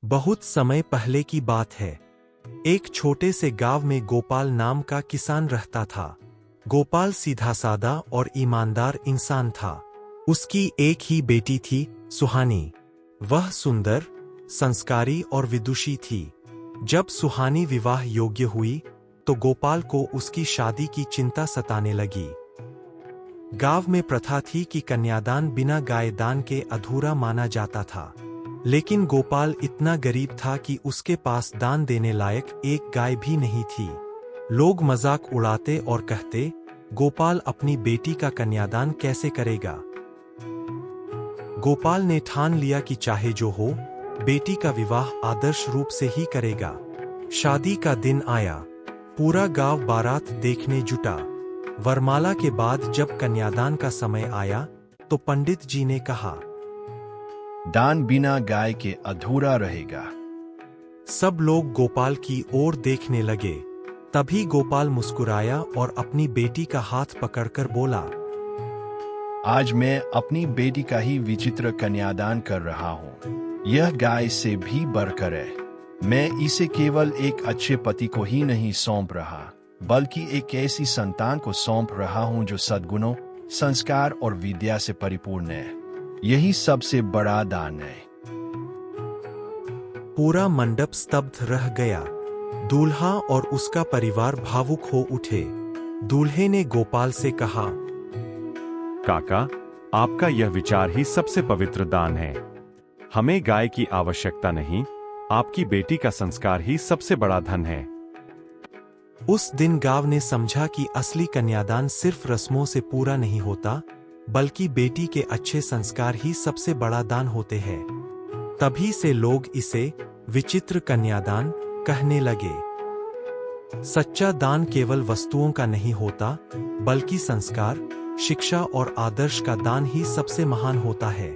बहुत समय पहले की बात है। एक छोटे से गांव में गोपाल नाम का किसान रहता था। गोपाल सीधा सादा और ईमानदार इंसान था। उसकी एक ही बेटी थी, सुहानी। वह सुंदर, संस्कारी और विदुषी थी। जब सुहानी विवाह योग्य हुई तो गोपाल को उसकी शादी की चिंता सताने लगी। गांव में प्रथा थी कि कन्यादान बिना गाय दान के अधूरा माना जाता था। लेकिन गोपाल इतना गरीब था कि उसके पास दान देने लायक एक गाय भी नहीं थी। लोग मजाक उड़ाते और कहते, गोपाल अपनी बेटी का कन्यादान कैसे करेगा। गोपाल ने ठान लिया कि चाहे जो हो, बेटी का विवाह आदर्श रूप से ही करेगा। शादी का दिन आया। पूरा गांव बारात देखने जुटा। वरमाला के बाद जब कन्यादान का समय आया तो पंडित जी ने कहा, दान बिना गाय के अधूरा रहेगा। सब लोग गोपाल की ओर देखने लगे। तभी गोपाल मुस्कुराया और अपनी बेटी का हाथ पकड़कर बोला, आज मैं अपनी बेटी का ही विचित्र कन्यादान कर रहा हूँ। यह गाय से भी बढ़कर है। मैं इसे केवल एक अच्छे पति को ही नहीं सौंप रहा, बल्कि एक ऐसी संतान को सौंप रहा हूँ जो सद्गुणों, संस्कार और विद्या से परिपूर्ण है। यही सबसे बड़ा दान है। पूरा मंडप स्तब्ध रह गया। दूल्हा और उसका परिवार भावुक हो उठे। दूल्हे ने गोपाल से कहा, काका, आपका यह विचार ही सबसे पवित्र दान है। हमें गाय की आवश्यकता नहीं, आपकी बेटी का संस्कार ही सबसे बड़ा धन है। उस दिन गांव ने समझा कि असली कन्यादान सिर्फ रस्मों से पूरा नहीं होता, बल्कि बेटी के अच्छे संस्कार ही सबसे बड़ा दान होते हैं। तभी से लोग इसे विचित्र कन्यादान कहने लगे। सच्चा दान केवल वस्तुओं का नहीं होता, बल्कि संस्कार, शिक्षा और आदर्श का दान ही सबसे महान होता है।